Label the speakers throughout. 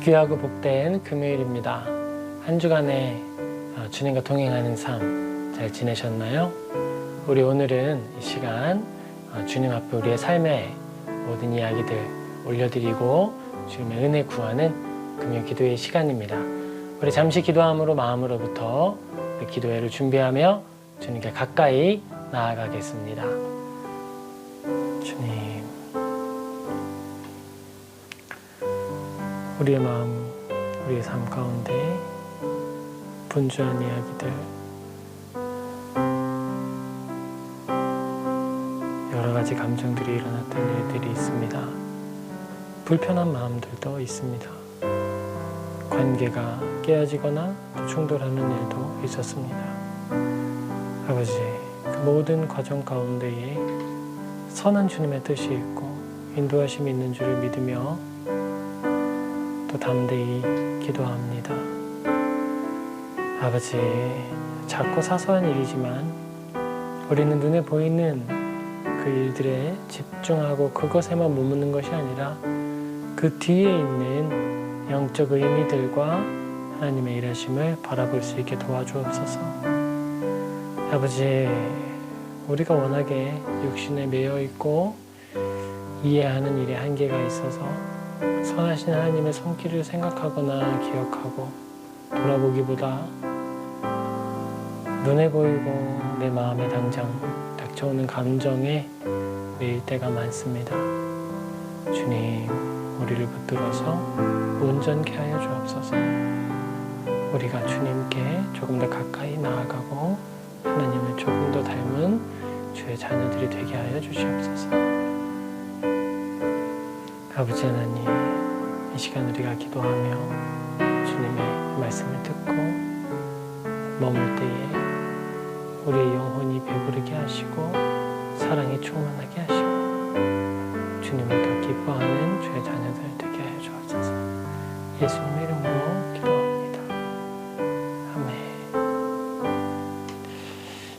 Speaker 1: 귀하고 복된 금요일입니다. 한 주간에 주님과 동행하는 삶 잘 지내셨나요? 우리 오늘은 이 시간 주님 앞에 우리의 삶의 모든 이야기들 올려드리고 주님의 은혜 구하는 금요 기도의 시간입니다. 우리 잠시 기도함으로 마음으로부터 우리 기도회를 준비하며 주님께 가까이 나아가겠습니다. 주님, 우리의 마음, 우리의 삶 가운데 분주한 이야기들, 여러 가지 감정들이 일어났던 일들이 있습니다. 불편한 마음들도 있습니다. 관계가 깨어지거나 충돌하는 일도 있었습니다. 아버지, 그 모든 과정 가운데에 선한 주님의 뜻이 있고 인도하심이 있는 줄을 믿으며 또 담대히 기도합니다. 아버지, 작고 사소한 일이지만 우리는 눈에 보이는 그 일들에 집중하고 그것에만 머무는 것이 아니라 그 뒤에 있는 영적 의미들과 하나님의 일하심을 바라볼 수 있게 도와주옵소서. 아버지, 우리가 워낙에 육신에 매여 있고 이해하는 일에 한계가 있어서 선하신 하나님의 손길을 생각하거나 기억하고 돌아보기보다 눈에 보이고 내 마음에 당장 닥쳐오는 감정에 매일 때가 많습니다. 주님, 우리를 붙들어서 온전케 하여 주옵소서. 우리가 주님께 조금 더 가까이 나아가고 하나님을 조금 더 닮은 주의 자녀들이 되게 하여 주시옵소서. 아버지 하나님, 이 시간 우리가 기도하며 주님의 말씀을 듣고 머물 때에 우리의 영혼이 배부르게 하시고 사랑이 충만하게 하시고 주님을 더 기뻐하는 주의 자녀들 되게 하여 주옵소서. 예수님의 이름으로 기도합니다. 아멘.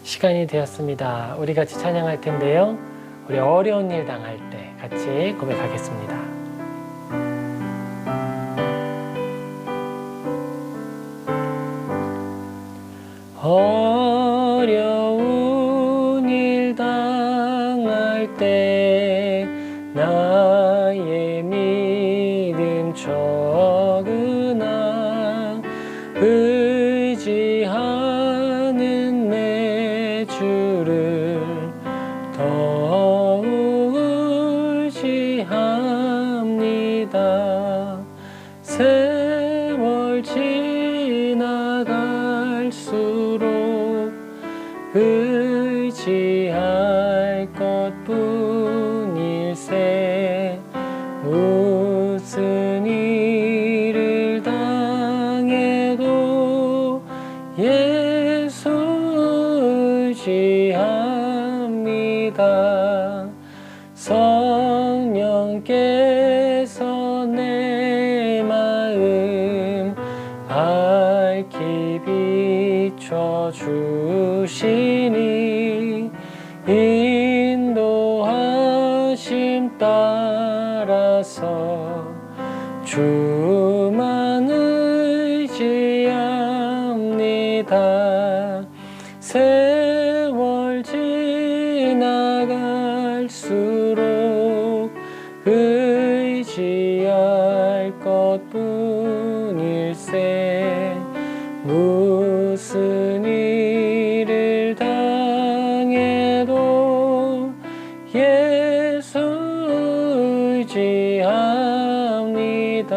Speaker 1: 시간이 되었습니다. 우리 같이 찬양할 텐데요. 우리 어려운 일 당할 때 같이 고백하겠습니다. 어려운 일 당할 때 나의 믿음 적으나 의지하는 내 주를 더욱 의지합니다. 세월 지나갈수록 의지할 것뿐일세. 무슨 일을 당해도 예수 의지합니다. 성령께서 내 마음 밝히 비춰주시니 인도하심 따라서 주만 의지합니다. 세월 지나갈수록 의지할 것뿐일세. 무슨 일을 당해도 예수 의지합니다.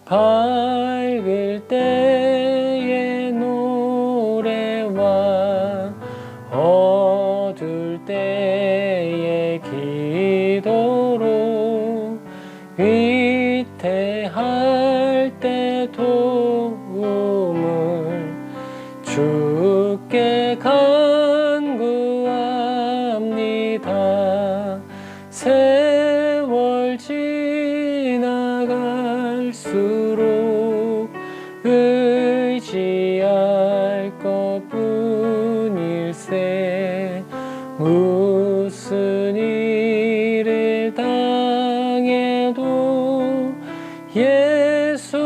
Speaker 1: 밝을 때의 노래와 어두울 때의 기도로 위태할 때 도움을 주께 간구합니다. 세월 지나갈수록 의지할 것뿐일세. 무슨 일을 당해도 예수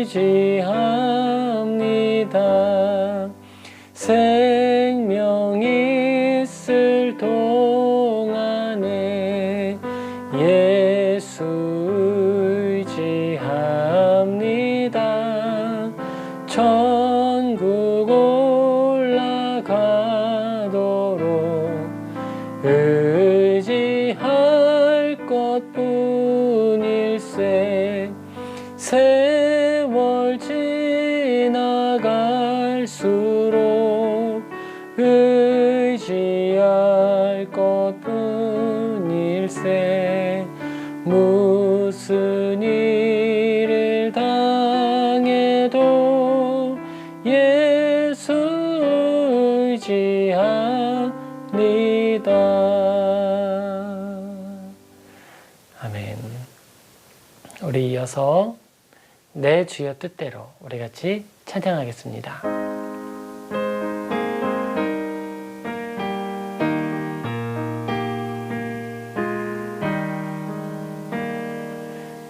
Speaker 1: 의지합니다. 생명 있을 동안에 예수 의지합니다. 천국 올라가도록 의지할 것뿐일세. 세월 지나갈수록 의지할 것뿐일세. 무슨 일을 당해도 예수 의지합니다. 아멘. 우리 이어서 내 주여 뜻대로 우리 같이 찬양하겠습니다.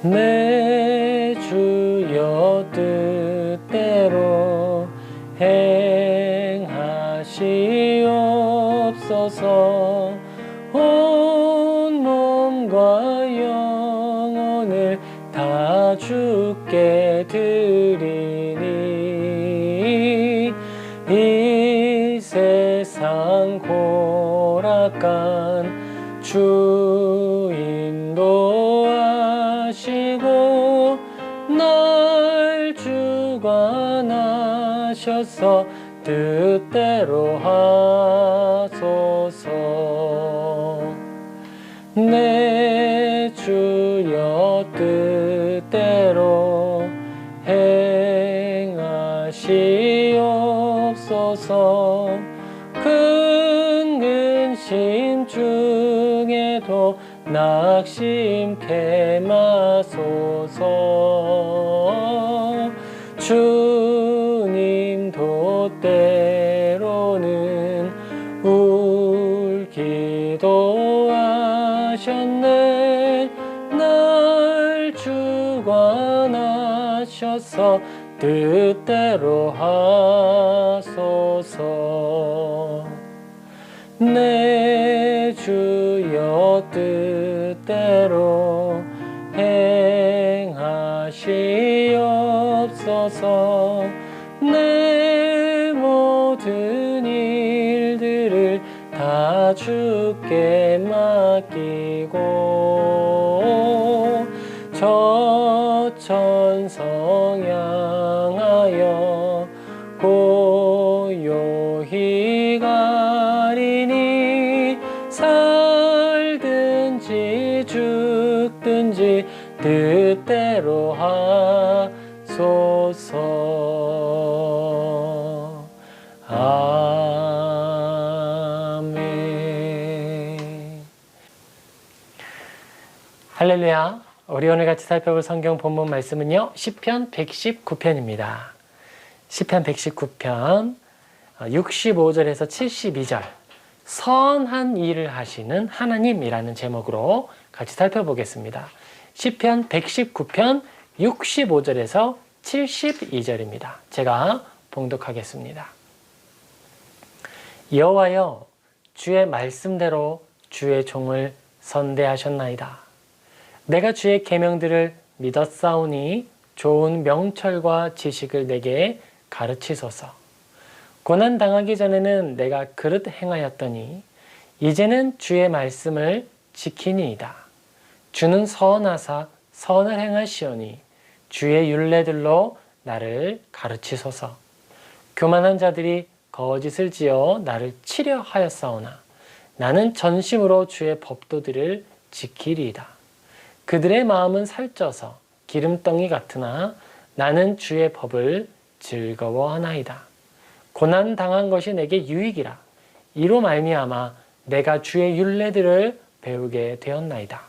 Speaker 1: 내 주여 뜻대로 행하시옵소서. 온 몸과 영혼을 다 주께 드리니 이 세상 고락간 주 인도하시고 날 주관하셔서 뜻대로 하소서. 내 주여 뜻대로 행하시옵소서. 큰 근심 중에도 낙심케 마소서. 주님도 때로는 울기도 하셨네. 날 주관하셔서 뜻대로 하소서. 내 주여 뜻대로 행하시옵소서. 내 모든 일들을 다 주께 맡기고 저천성 향하여 고요히 가리니 살든지 죽든지 뜻대로 하소서. 아멘. 할렐루야. 우리 오늘 같이 살펴볼 성경 본문 말씀은요, 시편 119편입니다. 시편 119편 65절에서 72절, 선한 일을 하시는 하나님이라는 제목으로 같이 살펴보겠습니다. 시편 119편 65절에서 72절입니다. 제가 봉독하겠습니다. 여호와여, 주의 말씀대로 주의 종을 선대하셨나이다. 내가 주의 계명들을 믿었사오니 좋은 명철과 지식을 내게 가르치소서. 고난 당하기 전에는 내가 그릇 행하였더니 이제는 주의 말씀을 지키니이다. 주는 선하사 선을 행하시오니 주의 율례들로 나를 가르치소서. 교만한 자들이 거짓을 지어 나를 치려 하였사오나 나는 전심으로 주의 법도들을 지키리이다. 그들의 마음은 살쪄서 기름덩이 같으나 나는 주의 법을 즐거워하나이다. 고난 당한 것이 내게 유익이라. 이로 말미암아 내가 주의 율례들을 배우게 되었나이다.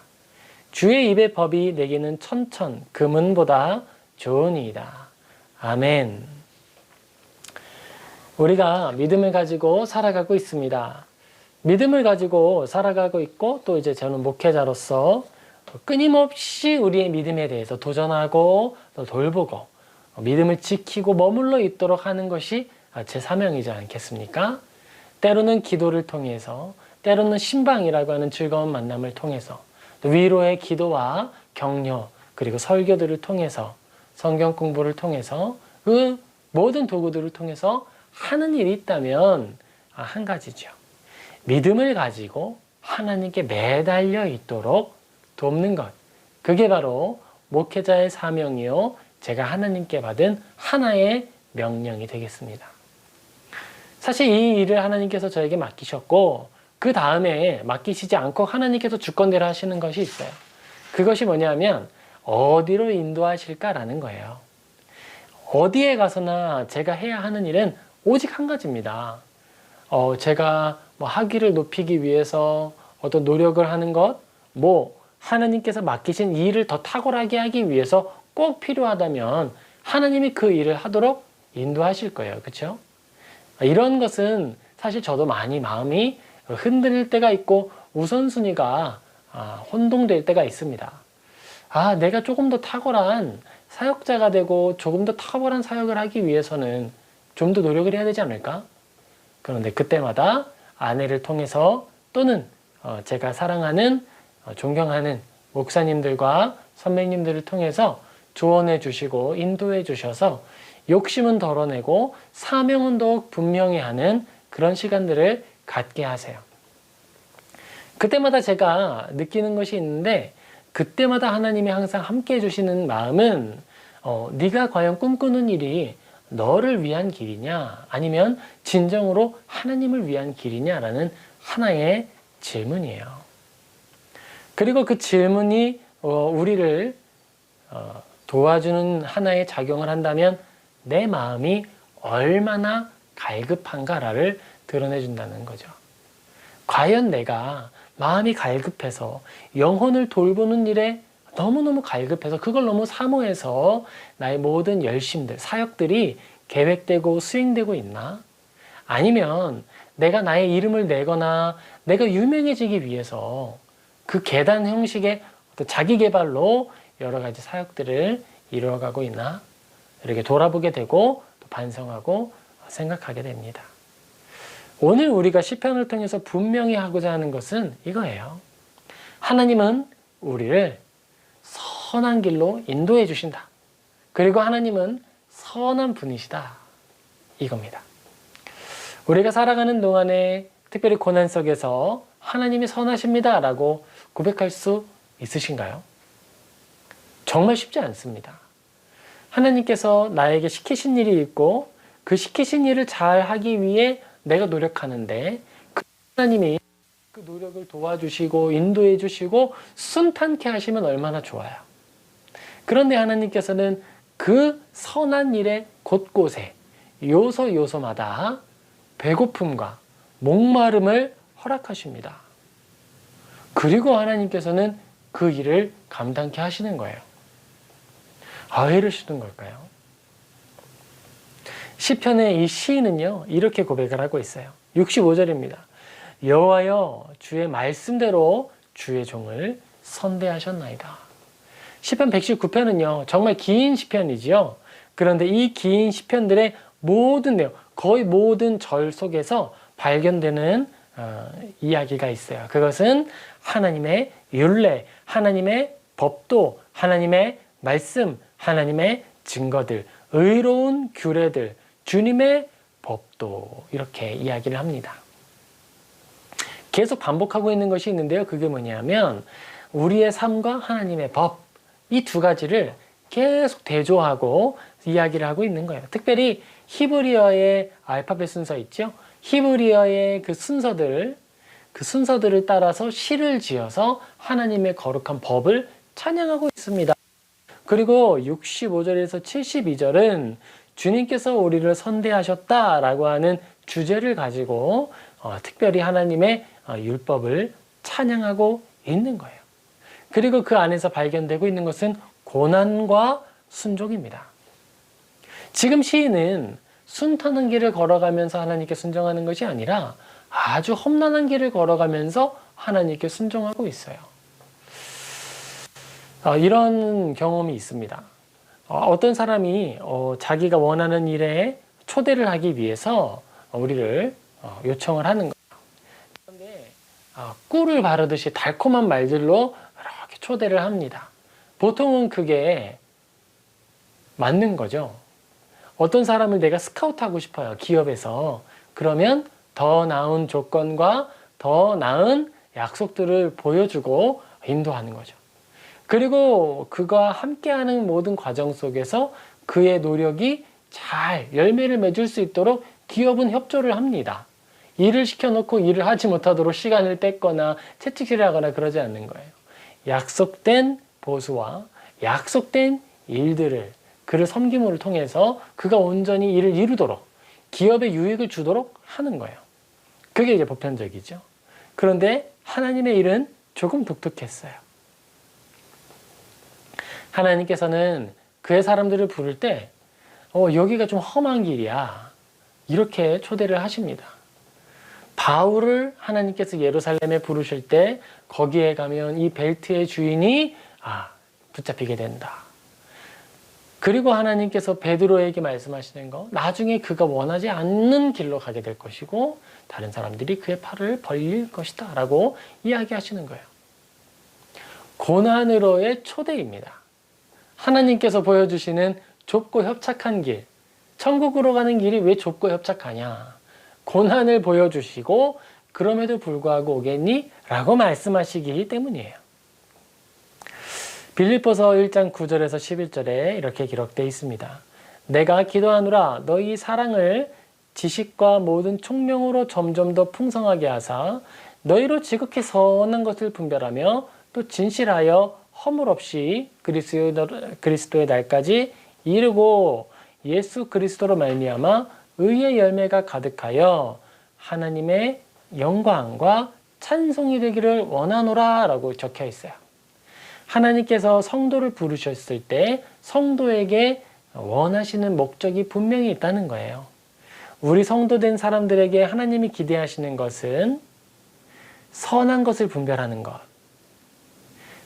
Speaker 1: 주의 입의 법이 내게는 천천 금은보다 좋으니이다. 아멘. 우리가 믿음을 가지고 살아가고 있습니다. 믿음을 가지고 살아가고 있고, 또 이제 저는 목회자로서 끊임없이 우리의 믿음에 대해서 도전하고 또 돌보고 믿음을 지키고 머물러 있도록 하는 것이 제 사명이지 않겠습니까? 때로는 기도를 통해서, 때로는 신방이라고 하는 즐거운 만남을 통해서, 또 위로의 기도와 격려, 그리고 설교들을 통해서, 성경 공부를 통해서, 그 모든 도구들을 통해서 하는 일이 있다면 한 가지죠. 믿음을 가지고 하나님께 매달려 있도록 돕는 것. 그게 바로 목회자의 사명이요, 제가 하나님께 받은 하나의 명령이 되겠습니다. 사실 이 일을 하나님께서 저에게 맡기셨고, 그 다음에 맡기시지 않고 하나님께서 주권대로 하시는 것이 있어요. 그것이 뭐냐면 어디로 인도하실까라는 거예요. 어디에 가서나 제가 해야 하는 일은 오직 한 가지입니다. 제가 학위를 높이기 위해서 어떤 노력을 하는 것, 하나님께서 맡기신 일을 더 탁월하게 하기 위해서 꼭 필요하다면 하나님이 그 일을 하도록 인도하실 거예요. 그렇죠? 이런 것은 사실 저도 많이 마음이 흔들릴 때가 있고 우선순위가 혼동될 때가 있습니다. 내가 조금 더 탁월한 사역자가 되고 조금 더 탁월한 사역을 하기 위해서는 좀 더 노력을 해야 되지 않을까? 그런데 그때마다 아내를 통해서 또는 제가 사랑하는 존경하는 목사님들과 선배님들을 통해서 조언해 주시고 인도해 주셔서 욕심은 덜어내고 사명은 더욱 분명히 하는 그런 시간들을 갖게 하세요. 그때마다 제가 느끼는 것이 있는데, 그때마다 하나님이 항상 함께 해주시는 마음은 네가 과연 꿈꾸는 일이 너를 위한 길이냐 아니면 진정으로 하나님을 위한 길이냐라는 하나의 질문이에요. 그리고 그 질문이 우리를 도와주는 하나의 작용을 한다면 내 마음이 얼마나 갈급한가를 드러내준다는 거죠. 과연 내가 마음이 갈급해서 영혼을 돌보는 일에 너무너무 갈급해서 그걸 너무 사모해서 나의 모든 열심들, 사역들이 계획되고 수행되고 있나? 아니면 내가 나의 이름을 내거나 내가 유명해지기 위해서 그 계단 형식의 어떤 자기 개발로 여러 가지 사역들을 이루어가고 있나? 이렇게 돌아보게 되고 또 반성하고 생각하게 됩니다. 오늘 우리가 시편을 통해서 분명히 하고자 하는 것은 이거예요. 하나님은 우리를 선한 길로 인도해 주신다. 그리고 하나님은 선한 분이시다. 이겁니다. 우리가 살아가는 동안에 특별히 고난 속에서 하나님이 선하십니다 라고 고백할 수 있으신가요? 정말 쉽지 않습니다. 하나님께서 나에게 시키신 일이 있고 그 시키신 일을 잘 하기 위해 내가 노력하는데 그 하나님이 그 노력을 도와주시고 인도해 주시고 순탄케 하시면 얼마나 좋아요. 그런데 하나님께서는 그 선한 일의 곳곳에 요소마다 배고픔과 목마름을 허락하십니다. 그리고 하나님께서는 그 일을 감당케 하시는 거예요. 왜 이러시는 걸까요? 시편의 이 시인은요, 이렇게 고백을 하고 있어요. 65절입니다. 여호와여, 주의 말씀대로 주의 종을 선대하셨나이다. 시편 119편은요, 정말 긴 시편이지요. 그런데 이 긴 시편들의 모든 내용, 거의 모든 절 속에서 발견되는 이야기가 있어요. 그것은 하나님의 율례, 하나님의 법도, 하나님의 말씀, 하나님의 증거들, 의로운 규례들, 주님의 법도, 이렇게 이야기를 합니다. 계속 반복하고 있는 것이 있는데요. 그게 뭐냐면 우리의 삶과 하나님의 법, 이 두 가지를 계속 대조하고 이야기를 하고 있는 거예요. 특별히 히브리어의 알파벳 순서 있죠? 히브리어의 그 순서들을 따라서 시를 지어서 하나님의 거룩한 법을 찬양하고 있습니다. 그리고 65절에서 72절은 주님께서 우리를 선대하셨다라고 하는 주제를 가지고 특별히 하나님의 율법을 찬양하고 있는 거예요. 그리고 그 안에서 발견되고 있는 것은 고난과 순종입니다. 지금 시인은 순탄한 길을 걸어가면서 하나님께 순종하는 것이 아니라 아주 험난한 길을 걸어가면서 하나님께 순종하고 있어요. 이런 경험이 있습니다. 어떤 사람이 자기가 원하는 일에 초대를 하기 위해서 우리를 요청을 하는 거예요. 그런데 꿀을 바르듯이 달콤한 말들로 이렇게 초대를 합니다. 보통은 그게 맞는 거죠. 어떤 사람을 내가 스카우트하고 싶어요, 기업에서. 그러면 더 나은 조건과 더 나은 약속들을 보여주고 인도하는 거죠. 그리고 그가 함께하는 모든 과정 속에서 그의 노력이 잘 열매를 맺을 수 있도록 기업은 협조를 합니다. 일을 시켜놓고 일을 하지 못하도록 시간을 뺏거나 채찍질을 하거나 그러지 않는 거예요. 약속된 보수와 약속된 일들을 그를 섬김을 통해서 그가 온전히 일을 이루도록 기업에 유익을 주도록 하는 거예요. 그게 이제 보편적이죠. 그런데 하나님의 일은 조금 독특했어요. 하나님께서는 그의 사람들을 부를 때 여기가 좀 험한 길이야. 이렇게 초대를 하십니다. 바울을 하나님께서 예루살렘에 부르실 때 거기에 가면 이 벨트의 주인이 붙잡히게 된다. 그리고 하나님께서 베드로에게 말씀하시는 거, 나중에 그가 원하지 않는 길로 가게 될 것이고 다른 사람들이 그의 팔을 벌릴 것이다 라고 이야기하시는 거예요. 고난으로의 초대입니다. 하나님께서 보여주시는 좁고 협착한 길, 천국으로 가는 길이 왜 좁고 협착하냐? 고난을 보여주시고 그럼에도 불구하고 오겠니? 라고 말씀하시기 때문이에요. 빌립보서 1장 9절에서 11절에 이렇게 기록되어 있습니다. 내가 기도하노라 너희 사랑을 지식과 모든 총명으로 점점 더 풍성하게 하사 너희로 지극히 선한 것을 분별하며 또 진실하여 허물 없이 그리스도의 날까지 이르고 예수 그리스도로 말미암아 의의 열매가 가득하여 하나님의 영광과 찬송이 되기를 원하노라 라고 적혀 있어요. 하나님께서 성도를 부르셨을 때 성도에게 원하시는 목적이 분명히 있다는 거예요. 우리 성도된 사람들에게 하나님이 기대하시는 것은 선한 것을 분별하는 것,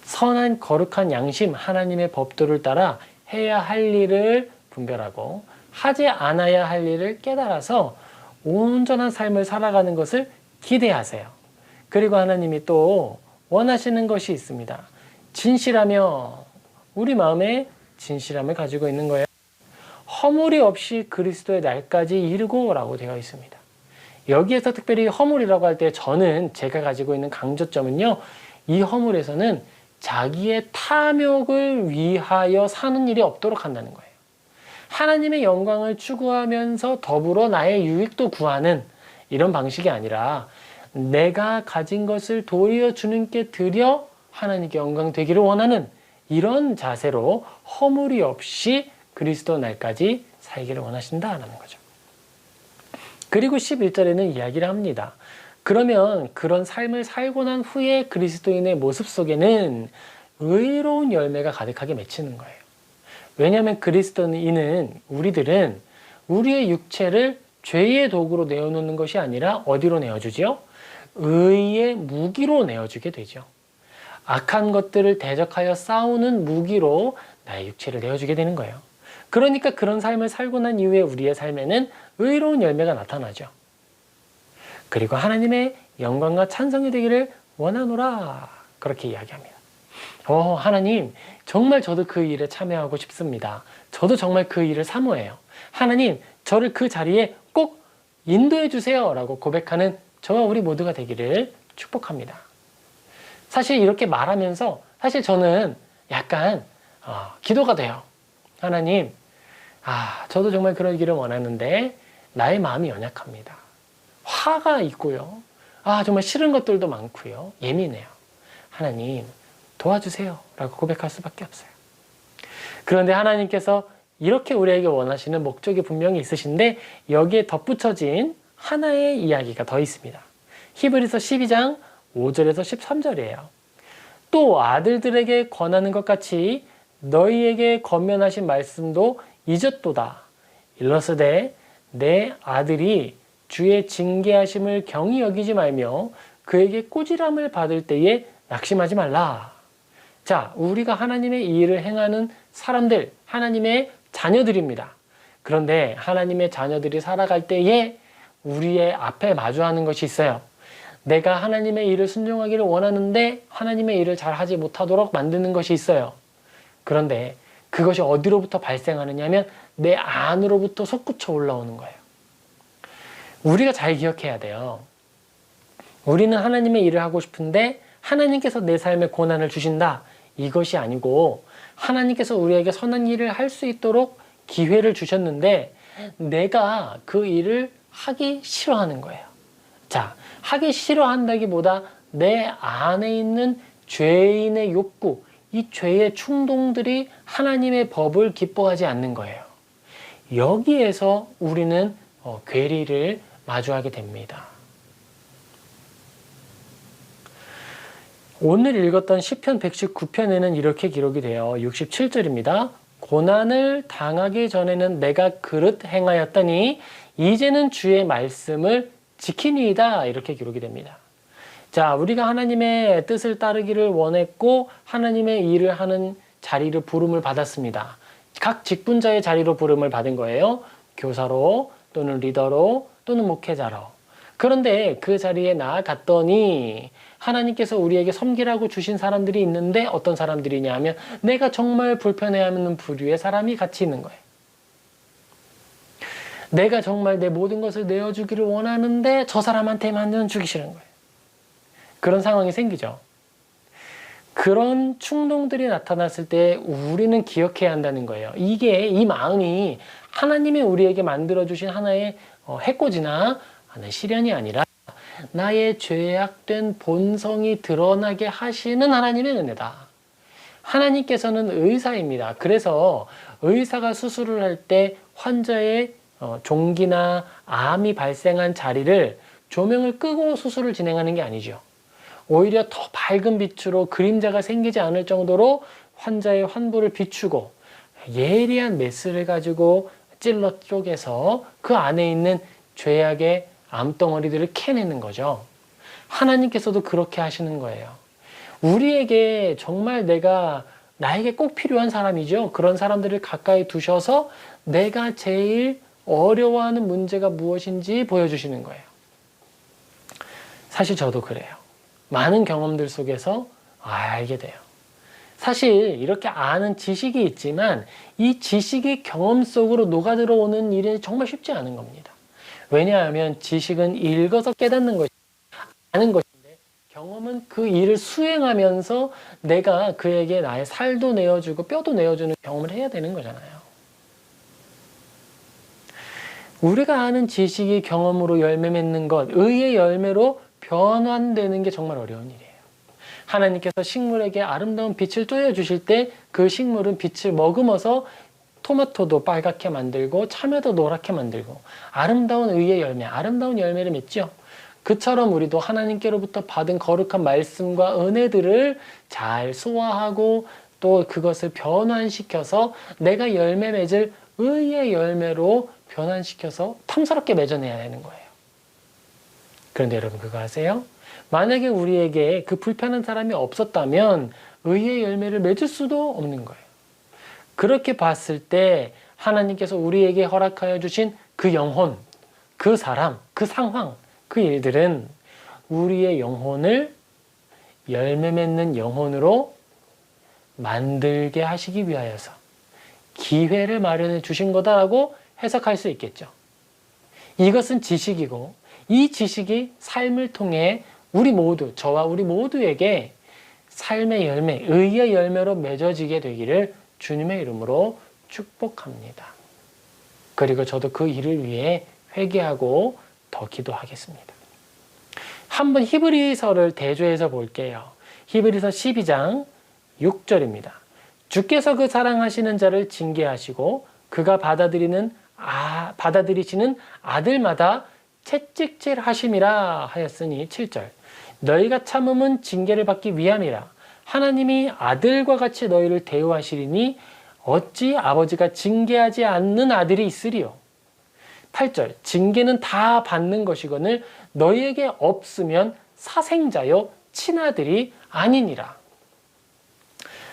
Speaker 1: 선한 거룩한 양심, 하나님의 법도를 따라 해야 할 일을 분별하고 하지 않아야 할 일을 깨달아서 온전한 삶을 살아가는 것을 기대하세요. 그리고 하나님이 또 원하시는 것이 있습니다. 진실하며 우리 마음에 진실함을 가지고 있는 거예요. 허물이 없이 그리스도의 날까지 이르고 라고 되어 있습니다. 여기에서 특별히 허물이라고 할 때 저는 제가 가지고 있는 강조점은요. 이 허물에서는 자기의 탐욕을 위하여 사는 일이 없도록 한다는 거예요. 하나님의 영광을 추구하면서 더불어 나의 유익도 구하는 이런 방식이 아니라 내가 가진 것을 도리어 주님께 드려 하나님께 영광 되기를 원하는 이런 자세로 허물이 없이 그리스도 날까지 살기를 원하신다라는 거죠. 그리고 11절에는 이야기를 합니다. 그러면 그런 삶을 살고 난 후에 그리스도인의 모습 속에는 의로운 열매가 가득하게 맺히는 거예요. 왜냐하면 그리스도인은 우리들은 우리의 육체를 죄의 도구로 내어놓는 것이 아니라 어디로 내어주죠? 의의 무기로 내어주게 되죠. 악한 것들을 대적하여 싸우는 무기로 나의 육체를 내어주게 되는 거예요. 그러니까 그런 삶을 살고 난 이후에 우리의 삶에는 의로운 열매가 나타나죠. 그리고 하나님의 영광과 찬송이 되기를 원하노라 그렇게 이야기합니다. 하나님 정말 저도 그 일에 참여하고 싶습니다. 저도 정말 그 일을 사모해요. 하나님 저를 그 자리에 꼭 인도해 주세요 라고 고백하는 저와 우리 모두가 되기를 축복합니다. 사실 이렇게 말하면서 사실 저는 약간 기도가 돼요. 하나님 저도 정말 그러기를 원하는데 나의 마음이 연약합니다. 화가 있고요. 정말 싫은 것들도 많고요. 예민해요. 하나님 도와주세요 라고 고백할 수밖에 없어요. 그런데 하나님께서 이렇게 우리에게 원하시는 목적이 분명히 있으신데 여기에 덧붙여진 하나의 이야기가 더 있습니다. 히브리서 12장 5절에서 13절이에요. 또 아들들에게 권하는 것 같이 너희에게 권면하신 말씀도 잊었도다. 일러스되 내 아들이 주의 징계하심을 경히 여기지 말며 그에게 꾸지람을 받을 때에 낙심하지 말라. 자, 우리가 하나님의 이 일을 행하는 사람들, 하나님의 자녀들입니다. 그런데 하나님의 자녀들이 살아갈 때에 우리의 앞에 마주하는 것이 있어요. 내가 하나님의 일을 순종하기를 원하는데 하나님의 일을 잘 하지 못하도록 만드는 것이 있어요. 그런데 그것이 어디로부터 발생하느냐 하면 내 안으로부터 솟구쳐 올라오는 거예요. 우리가 잘 기억해야 돼요. 우리는 하나님의 일을 하고 싶은데 하나님께서 내 삶에 고난을 주신다. 이것이 아니고 하나님께서 우리에게 선한 일을 할 수 있도록 기회를 주셨는데 내가 그 일을 하기 싫어하는 거예요. 자, 하기 싫어한다기보다 내 안에 있는 죄인의 욕구, 이 죄의 충동들이 하나님의 법을 기뻐하지 않는 거예요. 여기에서 우리는 괴리를 마주하게 됩니다. 오늘 읽었던 시편 119편에는 이렇게 기록이 돼요. 67절입니다. 고난을 당하기 전에는 내가 그릇 행하였더니 이제는 주의 말씀을 지키니이다. 이렇게 기록이 됩니다. 자, 우리가 하나님의 뜻을 따르기를 원했고 하나님의 일을 하는 자리를 부름을 받았습니다. 각 직분자의 자리로 부름을 받은 거예요. 교사로 또는 리더로 또는 목회자로. 그런데 그 자리에 나아갔더니 하나님께서 우리에게 섬기라고 주신 사람들이 있는데 어떤 사람들이냐 하면 내가 정말 불편해하는 부류의 사람이 같이 있는 거예요. 내가 정말 내 모든 것을 내어주기를 원하는데 저 사람한테만 주기 싫은 거예요. 그런 상황이 생기죠. 그런 충동들이 나타났을 때 우리는 기억해야 한다는 거예요. 이 마음이 하나님이 우리에게 만들어주신 하나의 해코지나 하나의 시련이 아니라 나의 죄악된 본성이 드러나게 하시는 하나님의 은혜다. 하나님께서는 의사입니다. 그래서 의사가 수술을 할 때 환자의 종기나 암이 발생한 자리를 조명을 끄고 수술을 진행하는 게 아니죠. 오히려 더 밝은 빛으로 그림자가 생기지 않을 정도로 환자의 환부를 비추고 예리한 메스를 가지고 찔러 쪼개서 그 안에 있는 죄악의 암덩어리들을 캐내는 거죠. 하나님께서도 그렇게 하시는 거예요. 우리에게 정말 나에게 꼭 필요한 사람이죠. 그런 사람들을 가까이 두셔서 내가 제일 어려워하는 문제가 무엇인지 보여주시는 거예요. 사실 저도 그래요. 많은 경험들 속에서 알게 돼요. 사실 이렇게 아는 지식이 있지만 이 지식이 경험 속으로 녹아들어오는 일은 정말 쉽지 않은 겁니다. 왜냐하면 지식은 읽어서 깨닫는 것이 아는 것인데 경험은 그 일을 수행하면서 내가 그에게 나의 살도 내어주고 뼈도 내어주는 경험을 해야 되는 거잖아요. 우리가 아는 지식이 경험으로 열매 맺는 것, 의의 열매로 변환되는 게 정말 어려운 일이에요. 하나님께서 식물에게 아름다운 빛을 쪼여주실 때 그 식물은 빛을 머금어서 토마토도 빨갛게 만들고 참외도 노랗게 만들고 아름다운 의의 열매, 아름다운 열매를 맺죠. 그처럼 우리도 하나님께로부터 받은 거룩한 말씀과 은혜들을 잘 소화하고 또 그것을 변환시켜서 내가 열매 맺을 의의 열매로 변환시켜서 탐스럽게 맺어내야 되는 거예요. 그런데 여러분 그거 아세요? 만약에 우리에게 그 불편한 사람이 없었다면 의의 열매를 맺을 수도 없는 거예요. 그렇게 봤을 때 하나님께서 우리에게 허락하여 주신 그 영혼, 그 사람, 그 상황, 그 일들은 우리의 영혼을 열매 맺는 영혼으로 만들게 하시기 위하여서 기회를 마련해 주신 거다라고 해석할 수 있겠죠. 이것은 지식이고 이 지식이 삶을 통해 우리 모두, 저와 우리 모두에게 삶의 열매, 의의 열매로 맺어지게 되기를 주님의 이름으로 축복합니다. 그리고 저도 그 일을 위해 회개하고 더 기도하겠습니다. 한번 히브리서를 대조해서 볼게요. 히브리서 12장 6절입니다. 주께서 그 사랑하시는 자를 징계하시고 그가 받아들이시는 아들마다 채찍질 하심이라 하였으니 7절. 너희가 참음은 징계를 받기 위함이라. 하나님이 아들과 같이 너희를 대우하시리니 어찌 아버지가 징계하지 않는 아들이 있으리요. 8절. 징계는 다 받는 것이거늘 너희에게 없으면 사생자요 친아들이 아니니라.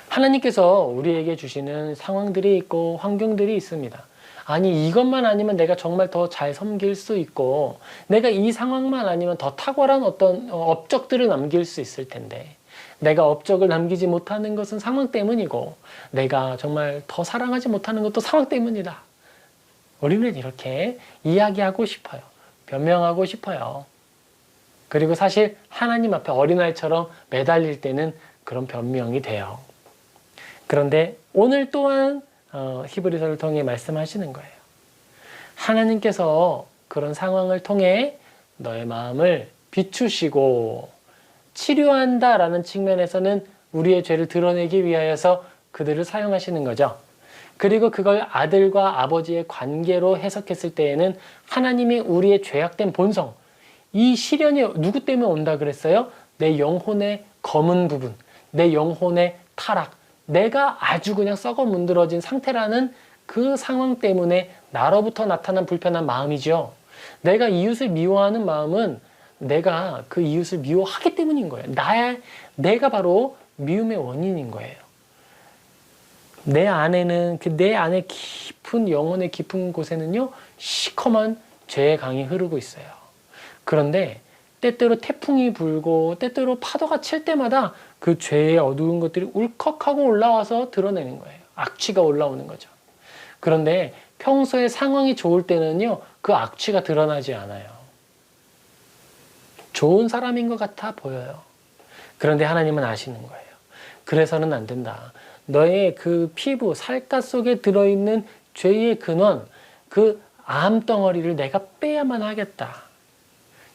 Speaker 1: 하나님께서 우리에게 주시는 상황들이 있고 환경들이 있습니다. 아니, 이것만 아니면 내가 정말 더 잘 섬길 수 있고, 내가 이 상황만 아니면 더 탁월한 어떤 업적들을 남길 수 있을 텐데, 내가 업적을 남기지 못하는 것은 상황 때문이고, 내가 정말 더 사랑하지 못하는 것도 상황 때문이다. 우리는 이렇게 이야기하고 싶어요. 변명하고 싶어요. 그리고 사실 하나님 앞에 어린아이처럼 매달릴 때는 그런 변명이 돼요. 그런데 오늘 또한 히브리서를 통해 말씀하시는 거예요. 하나님께서 그런 상황을 통해 너의 마음을 비추시고 치료한다라는 측면에서는 우리의 죄를 드러내기 위하여서 그들을 사용하시는 거죠. 그리고 그걸 아들과 아버지의 관계로 해석했을 때에는 하나님이 우리의 죄악된 본성, 이 시련이 누구 때문에 온다 그랬어요? 내 영혼의 검은 부분, 내 영혼의 타락, 내가 아주 그냥 썩어 문드러진 상태라는 그 상황 때문에 나로부터 나타난 불편한 마음이죠. 내가 이웃을 미워하는 마음은 내가 그 이웃을 미워하기 때문인 거예요. 내가 바로 미움의 원인인 거예요. 내 안에는, 내 안에 깊은, 영혼의 깊은 곳에는요, 시커먼 죄의 강이 흐르고 있어요. 그런데 때때로 태풍이 불고 때때로 파도가 칠 때마다 그 죄의 어두운 것들이 울컥하고 올라와서 드러내는 거예요. 악취가 올라오는 거죠. 그런데 평소에 상황이 좋을 때는요, 그 악취가 드러나지 않아요. 좋은 사람인 것 같아 보여요. 그런데 하나님은 아시는 거예요. 그래서는 안 된다. 너의 그 피부, 살갗 속에 들어있는 죄의 근원, 그 암덩어리를 내가 빼야만 하겠다.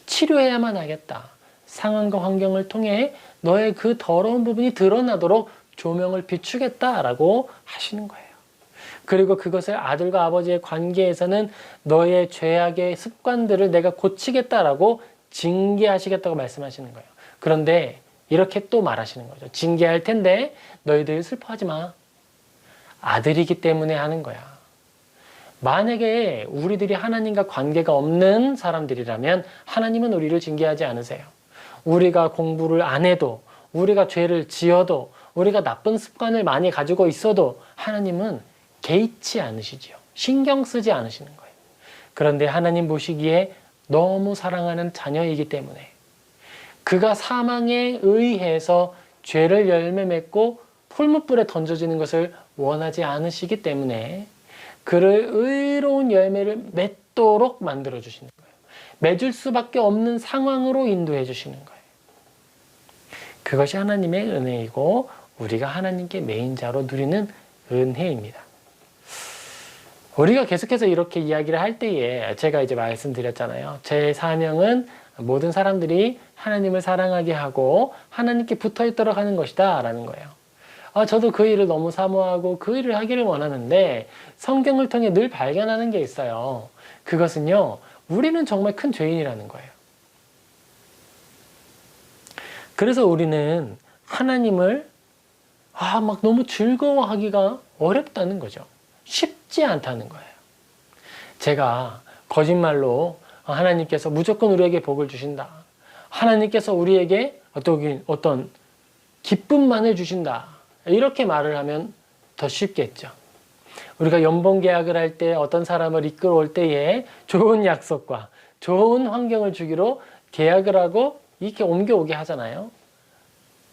Speaker 1: 치료해야만 하겠다. 상황과 환경을 통해 너의 그 더러운 부분이 드러나도록 조명을 비추겠다라고 하시는 거예요. 그리고 그것을 아들과 아버지의 관계에서는 너의 죄악의 습관들을 내가 고치겠다라고 징계하시겠다고 말씀하시는 거예요. 그런데 이렇게 또 말하시는 거죠. 징계할 텐데 너희들 슬퍼하지 마. 아들이기 때문에 하는 거야. 만약에 우리들이 하나님과 관계가 없는 사람들이라면 하나님은 우리를 징계하지 않으세요. 우리가 공부를 안 해도, 우리가 죄를 지어도, 우리가 나쁜 습관을 많이 가지고 있어도 하나님은 개의치 않으시지요. 신경 쓰지 않으시는 거예요. 그런데 하나님 보시기에 너무 사랑하는 자녀이기 때문에 그가 사망에 의해서 죄를 열매 맺고 풀무불에 던져지는 것을 원하지 않으시기 때문에 그를 의로운 열매를 맺도록 만들어 주시는 거예요. 맺을 수밖에 없는 상황으로 인도해 주시는 거예요. 그것이 하나님의 은혜이고 우리가 하나님께 메인자로 누리는 은혜입니다. 우리가 계속해서 이렇게 이야기를 할 때에 제가 이제 말씀드렸잖아요. 제 사명은 모든 사람들이 하나님을 사랑하게 하고 하나님께 붙어 있도록 하는 것이다 라는 거예요. 저도 그 일을 너무 사모하고 그 일을 하기를 원하는데 성경을 통해 늘 발견하는 게 있어요. 그것은요, 우리는 정말 큰 죄인이라는 거예요. 그래서 우리는 하나님을 막 너무 즐거워하기가 어렵다는 거죠. 쉽지 않다는 거예요. 제가 거짓말로 하나님께서 무조건 우리에게 복을 주신다. 하나님께서 우리에게 어떤 기쁨만을 주신다. 이렇게 말을 하면 더 쉽겠죠. 우리가 연봉 계약을 할 때 어떤 사람을 이끌어올 때에 좋은 약속과 좋은 환경을 주기로 계약을 하고 이렇게 옮겨오게 하잖아요.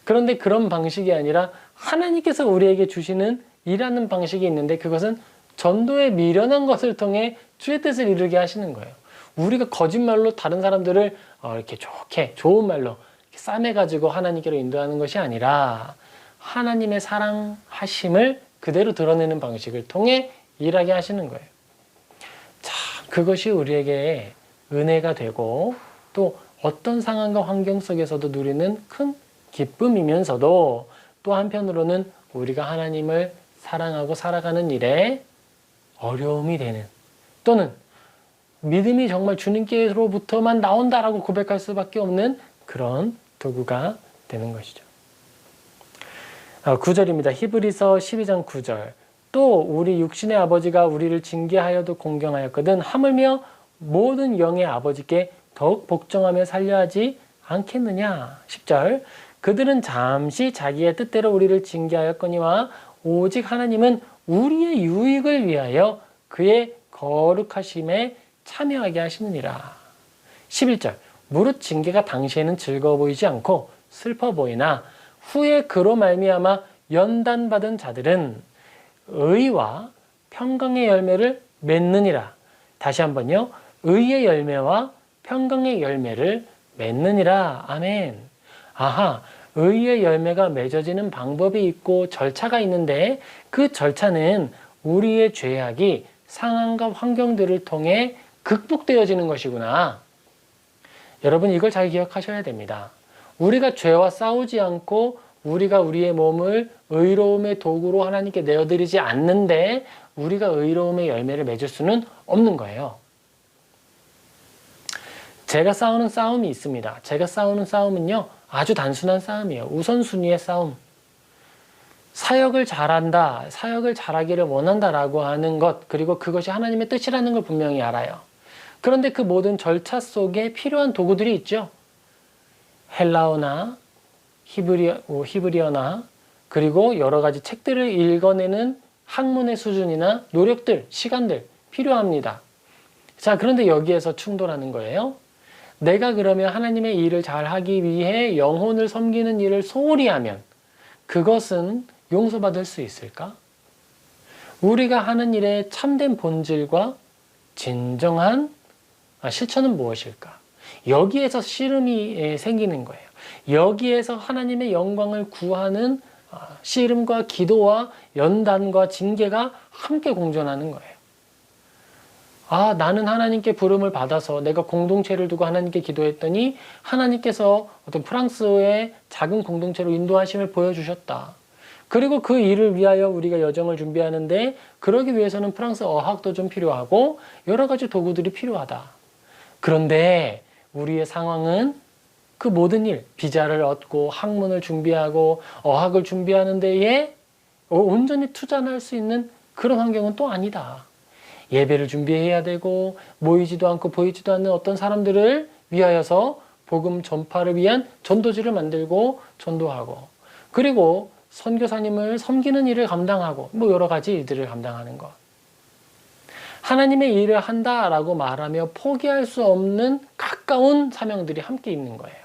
Speaker 1: 그런데 그런 방식이 아니라 하나님께서 우리에게 주시는 일하는 방식이 있는데 그것은 전도에 미련한 것을 통해 주의 뜻을 이루게 하시는 거예요. 우리가 거짓말로 다른 사람들을 이렇게 좋은 말로 싸매가지고 하나님께로 인도하는 것이 아니라 하나님의 사랑하심을 그대로 드러내는 방식을 통해 일하게 하시는 거예요. 자, 그것이 우리에게 은혜가 되고 또 어떤 상황과 환경 속에서도 누리는 큰 기쁨이면서도 또 한편으로는 우리가 하나님을 사랑하고 살아가는 일에 어려움이 되는 또는 믿음이 정말 주님께로부터만 나온다라고 고백할 수밖에 없는 그런 도구가 되는 것이죠. 9절입니다. 히브리서 12장 9절. 또 우리 육신의 아버지가 우리를 징계하여도 공경하였거든 하물며 모든 영의 아버지께 더욱 복종하며 살려 하지 않겠느냐. 10절. 그들은 잠시 자기의 뜻대로 우리를 징계하였거니와 오직 하나님은 우리의 유익을 위하여 그의 거룩하심에 참여하게 하시느니라. 11절 무릇 징계가 당시에는 즐거워 보이지 않고 슬퍼 보이나 후에 그로 말미암아 연단받은 자들은 의와 평강의 열매를 맺느니라. 다시 한번요. 의의 열매와 평강의 열매를 맺느니라. 아멘. 아하, 의의 열매가 맺어지는 방법이 있고 절차가 있는데 그 절차는 우리의 죄악이 상황과 환경들을 통해 극복되어지는 것이구나. 여러분 이걸 잘 기억하셔야 됩니다. 우리가 죄와 싸우지 않고 우리가 우리의 몸을 의로움의 도구로 하나님께 내어드리지 않는데 우리가 의로움의 열매를 맺을 수는 없는 거예요. 제가 싸우는 싸움이 있습니다. 제가 싸우는 싸움은요, 아주 단순한 싸움이에요. 우선순위의 싸움. 사역을 잘한다, 사역을 잘하기를 원한다라고 하는 것, 그리고 그것이 하나님의 뜻이라는 걸 분명히 알아요. 그런데 그 모든 절차 속에 필요한 도구들이 있죠. 헬라어나 히브리어나 그리고 여러 가지 책들을 읽어내는 학문의 수준이나 노력들, 시간들 필요합니다. 자, 그런데 여기에서 충돌하는 거예요. 내가 그러면 하나님의 일을 잘하기 위해 영혼을 섬기는 일을 소홀히 하면 그것은 용서받을 수 있을까? 우리가 하는 일의 참된 본질과 진정한 실천은 무엇일까? 여기에서 씨름이 생기는 거예요. 여기에서 하나님의 영광을 구하는 씨름과 기도와 연단과 징계가 함께 공존하는 거예요. 아, 나는 하나님께 부름을 받아서 내가 공동체를 두고 하나님께 기도했더니 하나님께서 어떤 프랑스의 작은 공동체로 인도하심을 보여주셨다. 그리고 그 일을 위하여 우리가 여정을 준비하는데 그러기 위해서는 프랑스 어학도 좀 필요하고 여러 가지 도구들이 필요하다. 그런데 우리의 상황은 그 모든 일, 비자를 얻고 학문을 준비하고 어학을 준비하는 데에 온전히 투자할 수 있는 그런 환경은 또 아니다. 예배를 준비해야 되고 모이지도 않고 보이지도 않는 어떤 사람들을 위하여서 복음 전파를 위한 전도지를 만들고 전도하고 그리고 선교사님을 섬기는 일을 감당하고 뭐 여러 가지 일들을 감당하는 것. 하나님의 일을 한다라고 말하며 포기할 수 없는 가까운 사명들이 함께 있는 거예요.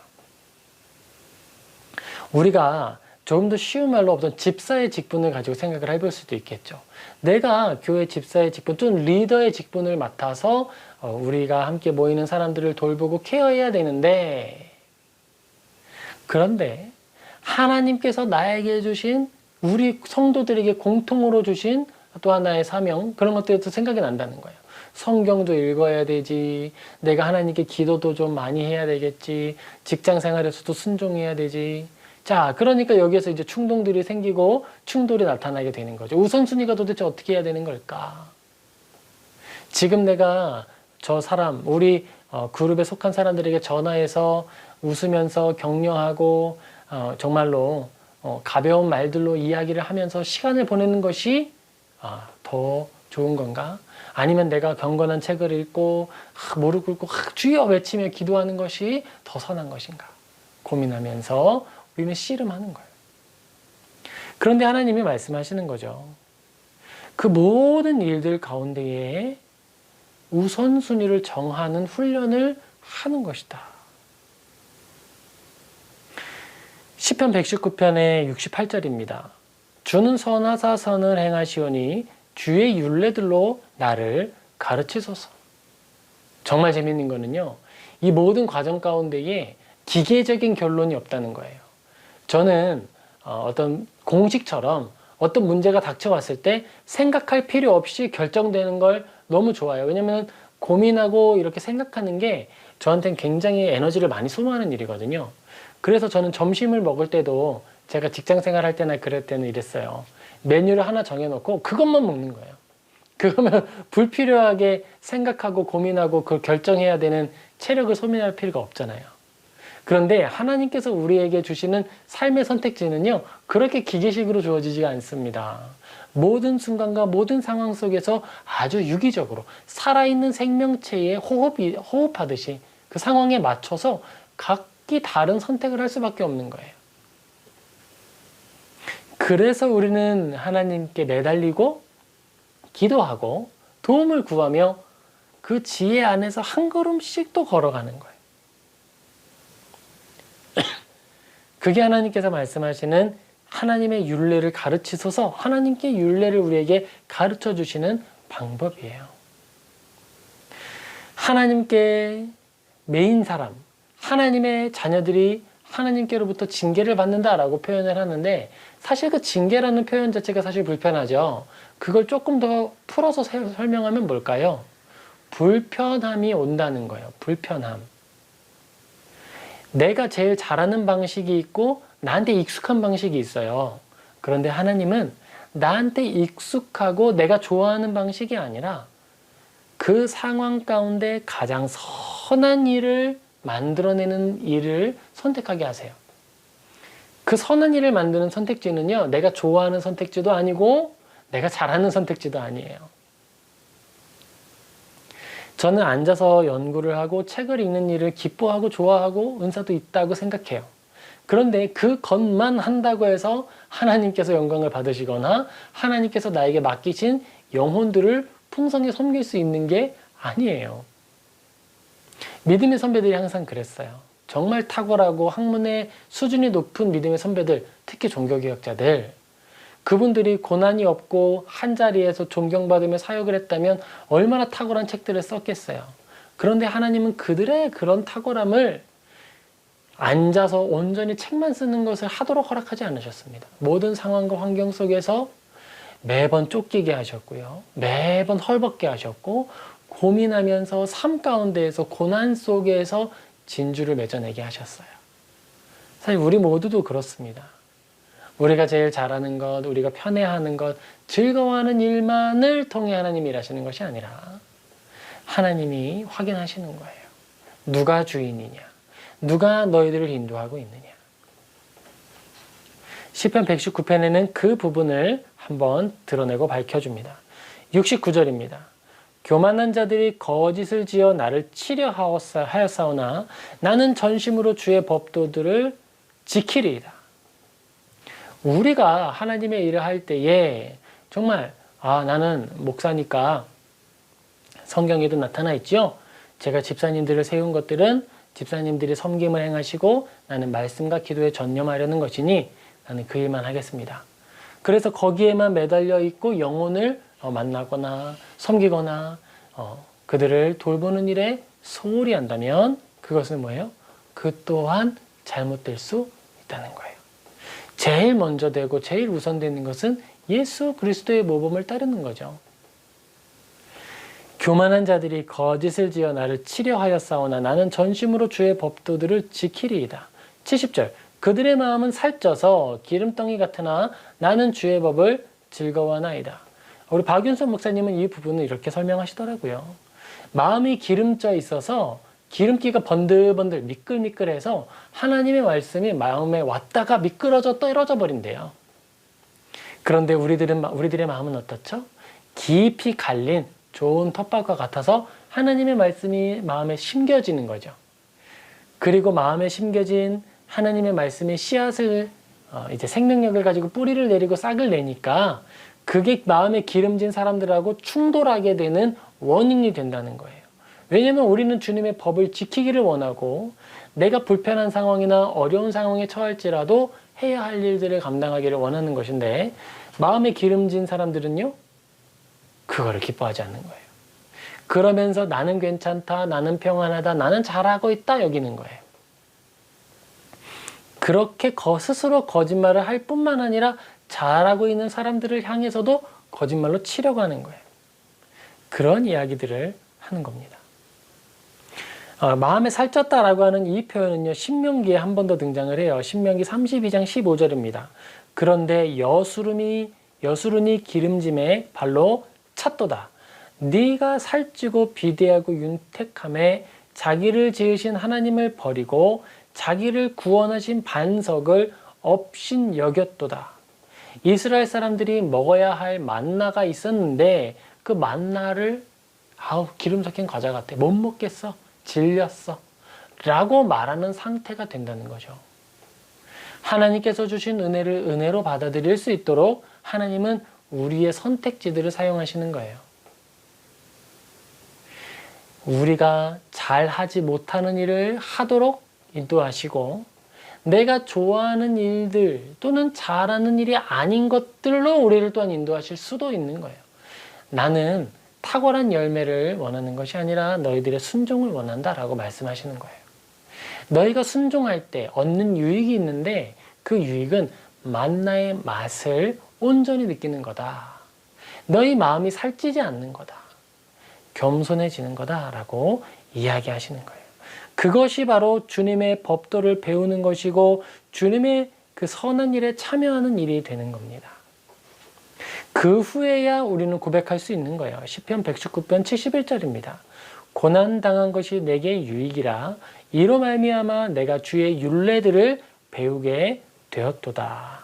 Speaker 1: 우리가 조금 더 쉬운 말로 어떤 집사의 직분을 가지고 생각을 해볼 수도 있겠죠. 내가 교회 집사의 직분 또는 리더의 직분을 맡아서 우리가 함께 모이는 사람들을 돌보고 케어해야 되는데 그런데 하나님께서 나에게 주신 우리 성도들에게 공통으로 주신 또 하나의 사명 그런 것들도 생각이 난다는 거예요. 성경도 읽어야 되지, 내가 하나님께 기도도 좀 많이 해야 되겠지, 직장 생활에서도 순종해야 되지. 자, 그러니까 여기에서 이제 충동들이 생기고 충돌이 나타나게 되는 거죠. 우선순위가 도대체 어떻게 해야 되는 걸까? 지금 내가 저 사람, 우리 그룹에 속한 사람들에게 전화해서 웃으면서 격려하고 정말로 가벼운 말들로 이야기를 하면서 시간을 보내는 것이 더 좋은 건가? 아니면 내가 경건한 책을 읽고 무릎 꿇고 주여 외치며 기도하는 것이 더 선한 것인가? 고민하면서 우리는 씨름하는 거예요. 그런데 하나님이 말씀하시는 거죠. 그 모든 일들 가운데에 우선순위를 정하는 훈련을 하는 것이다. 시편 119편의 68절입니다. 주는 선하사 선을 행하시오니 주의 율례들로 나를 가르치소서. 정말 재밌는 거는요. 이 모든 과정 가운데에 기계적인 결론이 없다는 거예요. 저는 어떤 공식처럼 어떤 문제가 닥쳐왔을 때 생각할 필요 없이 결정되는 걸 너무 좋아해요. 왜냐면 고민하고 이렇게 생각하는 게 저한테는 굉장히 에너지를 많이 소모하는 일이거든요. 그래서 저는 점심을 먹을 때도 제가 직장 생활할 때나 그럴 때는 이랬어요. 메뉴를 하나 정해놓고 그것만 먹는 거예요. 그러면 불필요하게 생각하고 고민하고 그걸 결정해야 되는 체력을 소비할 필요가 없잖아요. 그런데 하나님께서 우리에게 주시는 삶의 선택지는요, 그렇게 기계식으로 주어지지가 않습니다. 모든 순간과 모든 상황 속에서 아주 유기적으로 살아있는 생명체에 호흡하듯이 그 상황에 맞춰서 각기 다른 선택을 할 수밖에 없는 거예요. 그래서 우리는 하나님께 매달리고 기도하고 도움을 구하며 그 지혜 안에서 한 걸음씩 또 걸어가는 거예요. 그게 하나님께서 말씀하시는 하나님의 율례를 가르치소서, 하나님께 율례를 우리에게 가르쳐 주시는 방법이에요. 하나님께 매인 사람, 하나님의 자녀들이 하나님께로부터 징계를 받는다라고 표현을 하는데, 사실 그 징계라는 표현 자체가 사실 불편하죠. 그걸 조금 더 풀어서 설명하면 뭘까요? 불편함이 온다는 거예요. 불편함. 내가 제일 잘하는 방식이 있고 나한테 익숙한 방식이 있어요. 그런데 하나님은 나한테 익숙하고 내가 좋아하는 방식이 아니라 그 상황 가운데 가장 선한 일을 만들어내는 일을 선택하게 하세요. 그 선한 일을 만드는 선택지는요, 내가 좋아하는 선택지도 아니고 내가 잘하는 선택지도 아니에요. 저는 앉아서 연구를 하고 책을 읽는 일을 기뻐하고 좋아하고 은사도 있다고 생각해요. 그런데 그것만 한다고 해서 하나님께서 영광을 받으시거나 하나님께서 나에게 맡기신 영혼들을 풍성히 섬길 수 있는 게 아니에요. 믿음의 선배들이 항상 그랬어요. 정말 탁월하고 학문의 수준이 높은 믿음의 선배들, 특히 종교개혁자들, 그분들이 고난이 없고 한자리에서 존경받으며 사역을 했다면 얼마나 탁월한 책들을 썼겠어요. 그런데 하나님은 그들의 그런 탁월함을 앉아서 온전히 책만 쓰는 것을 하도록 허락하지 않으셨습니다. 모든 상황과 환경 속에서 매번 쫓기게 하셨고요. 매번 헐벗게 하셨고, 고민하면서 삶 가운데에서 고난 속에서 진주를 맺어내게 하셨어요. 사실 우리 모두도 그렇습니다. 우리가 제일 잘하는 것, 우리가 편애하는 것, 즐거워하는 일만을 통해 하나님이 일하시는 것이 아니라 하나님이 확인하시는 거예요. 누가 주인이냐? 누가 너희들을 인도하고 있느냐? 시편 119편에는 그 부분을 한번 드러내고 밝혀줍니다. 69절입니다. 교만한 자들이 거짓을 지어 나를 치려하였사오나 나는 전심으로 주의 법도들을 지키리이다. 우리가 하나님의 일을 할 때에 정말 나는 목사니까 성경에도 나타나 있죠. 제가 집사님들을 세운 것들은 집사님들이 섬김을 행하시고 나는 말씀과 기도에 전념하려는 것이니 나는 그 일만 하겠습니다. 그래서 거기에만 매달려 있고 영혼을 만나거나 섬기거나 그들을 돌보는 일에 소홀히 한다면 그것은 뭐예요? 그 또한 잘못될 수 있다는 거예요. 제일 먼저 되고 제일 우선되는 것은 예수 그리스도의 모범을 따르는 거죠. 교만한 자들이 거짓을 지어 나를 치려하였사오나 나는 전심으로 주의 법도들을 지키리이다. 70절. 그들의 마음은 살쪄서 기름덩이 같으나 나는 주의 법을 즐거워하나이다. 우리 박윤선 목사님은 이 부분을 이렇게 설명하시더라고요. 마음이 기름져 있어서 기름기가 번들번들 미끌미끌해서 하나님의 말씀이 마음에 왔다가 미끄러져 떨어져 버린대요. 그런데 우리들의 마음은 어떻죠? 깊이 갈린 좋은 텃밭과 같아서 하나님의 말씀이 마음에 심겨지는 거죠. 그리고 마음에 심겨진 하나님의 말씀의 씨앗을 이제 생명력을 가지고 뿌리를 내리고 싹을 내니까 그게 마음에 기름진 사람들하고 충돌하게 되는 원인이 된다는 거예요. 왜냐하면 우리는 주님의 법을 지키기를 원하고 내가 불편한 상황이나 어려운 상황에 처할지라도 해야 할 일들을 감당하기를 원하는 것인데 마음에 기름진 사람들은요, 그거를 기뻐하지 않는 거예요. 그러면서 나는 괜찮다, 나는 평안하다, 나는 잘하고 있다 여기는 거예요. 그렇게 스스로 거짓말을 할 뿐만 아니라 잘하고 있는 사람들을 향해서도 거짓말로 치려고 하는 거예요. 그런 이야기들을 하는 겁니다. 마음에 살쪘다라고 하는 이 표현은요, 신명기에 한 번 더 등장을 해요. 신명기 32장 15절입니다. 그런데 여수run이 기름짐에 발로 찼도다. 네가 살찌고 비대하고 윤택함에 자기를 지으신 하나님을 버리고 자기를 구원하신 반석을 업신 여겼도다. 이스라엘 사람들이 먹어야 할 만나가 있었는데 그 만나를 기름 섞인 과자 같아. 못 먹겠어. 질렸어. 라고 말하는 상태가 된다는 거죠. 하나님께서 주신 은혜를 은혜로 받아들일 수 있도록 하나님은 우리의 선택지들을 사용하시는 거예요. 우리가 잘하지 못하는 일을 하도록 인도하시고, 내가 좋아하는 일들 또는 잘하는 일이 아닌 것들로 우리를 또한 인도하실 수도 있는 거예요. 나는 탁월한 열매를 원하는 것이 아니라 너희들의 순종을 원한다라고 말씀하시는 거예요. 너희가 순종할 때 얻는 유익이 있는데 그 유익은 만나의 맛을 온전히 느끼는 거다. 너희 마음이 살찌지 않는 거다. 겸손해지는 거다라고 이야기하시는 거예요. 그것이 바로 주님의 법도를 배우는 것이고 주님의 그 선한 일에 참여하는 일이 되는 겁니다. 그 후에야 우리는 고백할 수 있는 거예요. 시편 119편 71절입니다. 고난당한 것이 내게 유익이라 이로 말미암아 내가 주의 율례들을 배우게 되었도다.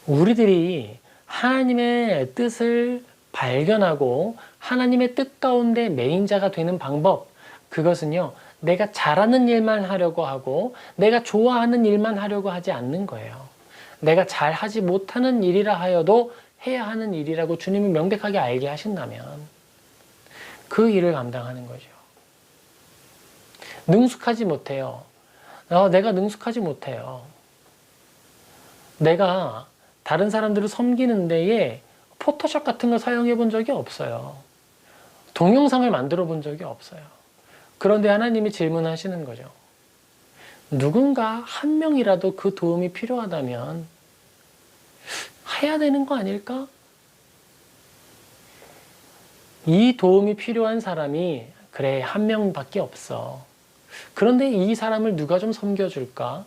Speaker 1: 우리들이 하나님의 뜻을 발견하고 하나님의 뜻 가운데 매인자가 되는 방법, 그것은요, 내가 잘하는 일만 하려고 하고 내가 좋아하는 일만 하려고 하지 않는 거예요. 내가 잘하지 못하는 일이라 하여도 해야 하는 일이라고 주님이 명백하게 알게 하신다면 그 일을 감당하는 거죠. 능숙하지 못해요. 내가 능숙하지 못해요. 내가 다른 사람들을 섬기는 데에 포토샵 같은 걸 사용해 본 적이 없어요. 동영상을 만들어 본 적이 없어요. 그런데 하나님이 질문하시는 거죠. 누군가 한 명이라도 그 도움이 필요하다면 해야 되는 거 아닐까? 이 도움이 필요한 사람이 그래 한 명밖에 없어. 그런데 이 사람을 누가 좀 섬겨줄까?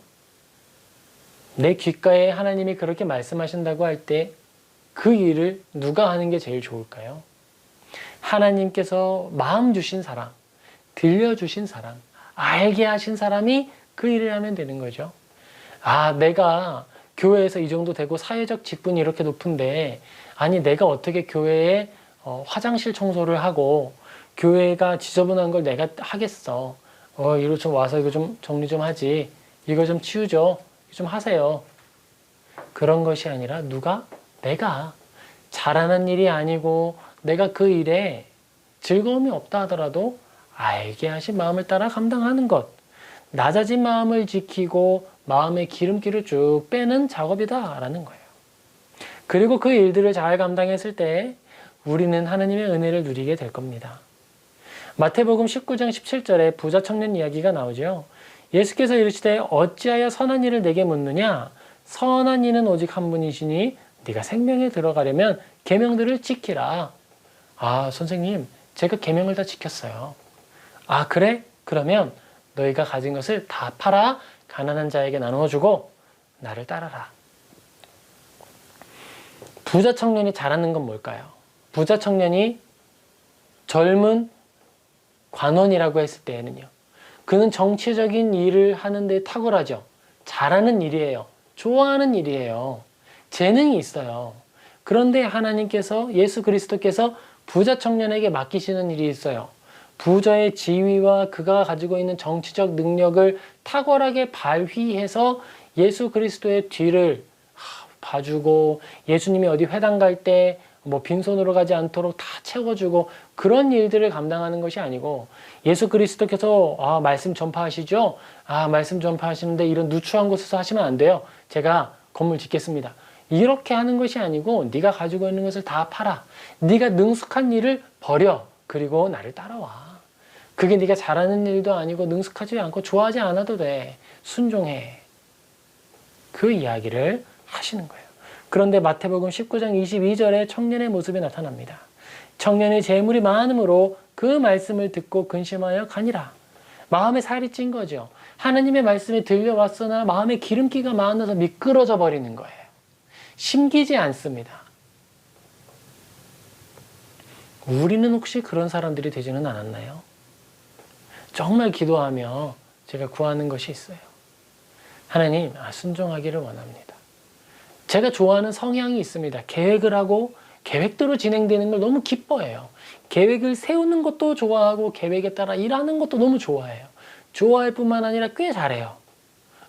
Speaker 1: 내 귓가에 하나님이 그렇게 말씀하신다고 할 때 그 일을 누가 하는 게 제일 좋을까요? 하나님께서 마음 주신 사람, 들려주신 사람, 알게 하신 사람이 그 일을 하면 되는 거죠. 내가 교회에서 이 정도 되고 사회적 직분이 이렇게 높은데, 아니 내가 어떻게 교회에 화장실 청소를 하고 교회가 지저분한 걸 내가 하겠어. 이거 좀 와서 이거 좀 정리 좀 하지. 이거 좀 치우죠. 좀 하세요. 그런 것이 아니라 내가 잘하는 일이 아니고 내가 그 일에 즐거움이 없다 하더라도 알게 하신 마음을 따라 감당하는 것. 낮아진 마음을 지키고 마음의 기름기를 쭉 빼는 작업이다라는 거예요. 그리고 그 일들을 잘 감당했을 때 우리는 하나님의 은혜를 누리게 될 겁니다. 마태복음 19장 17절에 부자 청년 이야기가 나오죠. 예수께서 이르시되 어찌하여 선한 일을 내게 묻느냐? 선한 이는 오직 한 분이시니 네가 생명에 들어가려면 계명들을 지키라. 선생님, 제가 계명을 다 지켰어요. 그래? 그러면 너희가 가진 것을 다 팔아 가난한 자에게 나누어 주고 나를 따라라. 부자 청년이 잘하는 건 뭘까요? 부자 청년이 젊은 관원이라고 했을 때에는요, 그는 정치적인 일을 하는데 탁월하죠. 잘하는 일이에요. 좋아하는 일이에요. 재능이 있어요. 그런데 하나님께서, 예수 그리스도께서 부자 청년에게 맡기시는 일이 있어요. 부자의 지위와 그가 가지고 있는 정치적 능력을 탁월하게 발휘해서 예수 그리스도의 뒤를 봐주고, 예수님이 어디 회당 갈 때 빈손으로 가지 않도록 다 채워주고, 그런 일들을 감당하는 것이 아니고, 예수 그리스도께서 말씀 전파하시죠? 말씀 전파하시는데 이런 누추한 곳에서 하시면 안 돼요. 제가 건물 짓겠습니다. 이렇게 하는 것이 아니고, 네가 가지고 있는 것을 다 팔아. 네가 능숙한 일을 버려. 그리고 나를 따라와. 그게 네가 잘하는 일도 아니고 능숙하지 않고 좋아하지 않아도 돼. 순종해. 그 이야기를 하시는 거예요. 그런데 마태복음 19장 22절에 청년의 모습이 나타납니다. 청년의 재물이 많음으로 그 말씀을 듣고 근심하여 가니라. 마음에 살이 찐 거죠. 하나님의 말씀이 들려왔으나 마음에 기름기가 많아서 미끄러져 버리는 거예요. 심기지 않습니다. 우리는 혹시 그런 사람들이 되지는 않았나요? 정말 기도하며 제가 구하는 것이 있어요. 하나님, 순종하기를 원합니다. 제가 좋아하는 성향이 있습니다. 계획을 하고 계획대로 진행되는 걸 너무 기뻐해요. 계획을 세우는 것도 좋아하고 계획에 따라 일하는 것도 너무 좋아해요. 좋아할 뿐만 아니라 꽤 잘해요.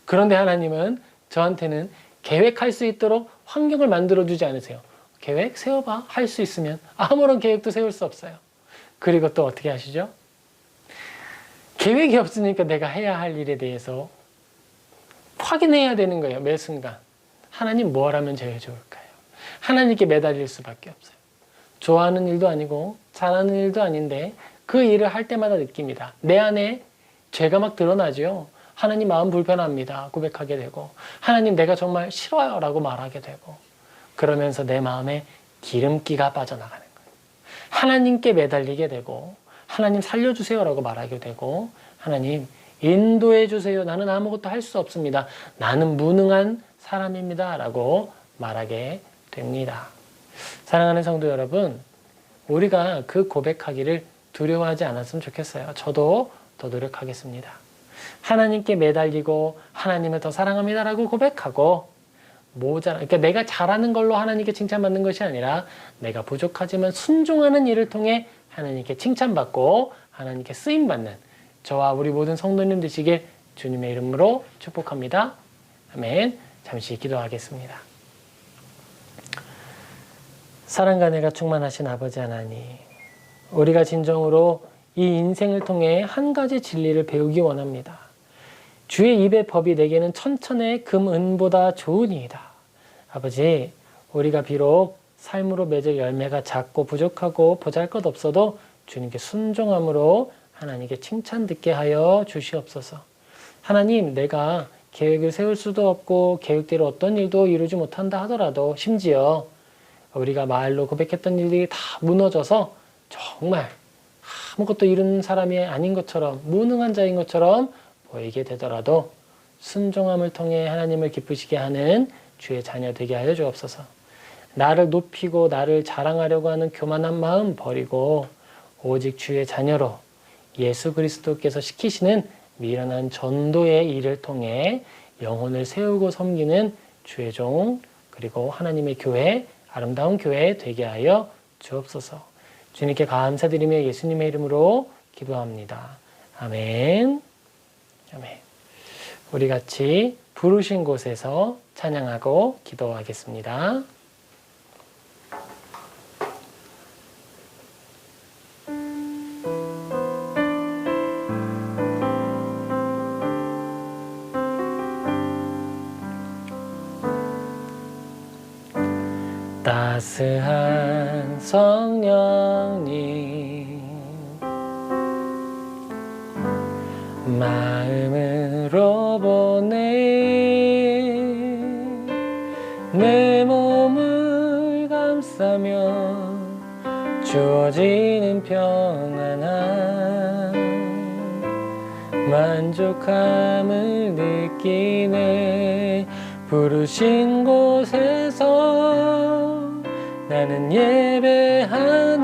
Speaker 1: 그런데 하나님은 저한테는 계획할 수 있도록 환경을 만들어주지 않으세요. 계획 세워봐. 할 수 있으면. 아무런 계획도 세울 수 없어요. 그리고 또 어떻게 하시죠? 계획이 없으니까 내가 해야 할 일에 대해서 확인해야 되는 거예요. 매 순간. 하나님 뭘 하면 제일 좋을까요? 하나님께 매달릴 수밖에 없어요. 좋아하는 일도 아니고 잘하는 일도 아닌데 그 일을 할 때마다 느낍니다. 내 안에 죄가 막 드러나죠. 하나님 마음 불편합니다. 고백하게 되고 하나님 내가 정말 싫어요 라고 말하게 되고 그러면서 내 마음에 기름기가 빠져나가는 거예요. 하나님께 매달리게 되고 하나님 살려주세요 라고 말하게 되고 하나님 인도해 주세요. 나는 아무것도 할 수 없습니다. 나는 무능한 사람입니다. 라고 말하게 됩니다. 사랑하는 성도 여러분, 우리가 그 고백하기를 두려워하지 않았으면 좋겠어요. 저도 더 노력하겠습니다. 하나님께 매달리고 하나님을 더 사랑합니다. 라고 고백하고 그러니까 내가 잘하는 걸로 하나님께 칭찬받는 것이 아니라 내가 부족하지만 순종하는 일을 통해 하나님께 칭찬받고 하나님께 쓰임받는 저와 우리 모든 성도님 되시길 주님의 이름으로 축복합니다. 아멘. 잠시 기도하겠습니다. 사랑과 은혜가 충만하신 아버지 하나님, 우리가 진정으로 이 인생을 통해 한 가지 진리를 배우기 원합니다. 주의 입의 법이 내게는 천천의 금은보다 좋으니이다. 아버지, 우리가 비록 삶으로 맺을 열매가 작고 부족하고 보잘것없어도 주님께 순종함으로 하나님께 칭찬 듣게 하여 주시옵소서. 하나님, 내가 계획을 세울 수도 없고 계획대로 어떤 일도 이루지 못한다 하더라도 심지어 우리가 말로 고백했던 일들이 다 무너져서 정말 아무것도 이룬 사람이 아닌 것처럼 무능한 자인 것처럼 보이게 되더라도 순종함을 통해 하나님을 기쁘시게 하는 주의 자녀 되게 하여 주옵소서. 나를 높이고 나를 자랑하려고 하는 교만한 마음 버리고 오직 주의 자녀로 예수 그리스도께서 시키시는 미련한 전도의 일을 통해 영혼을 세우고 섬기는 주의 종 그리고 하나님의 교회, 아름다운 교회 되게 하여 주옵소서. 주님께 감사드리며 예수님의 이름으로 기도합니다. 아멘. 아멘. 우리 같이 부르신 곳에서 찬양하고 기도하겠습니다. 따스한 성령님 마음으로 보내 내 몸을 감싸며 주어지는 평안함 만족함을 느끼네 부르신 곳에서 나는 예배하네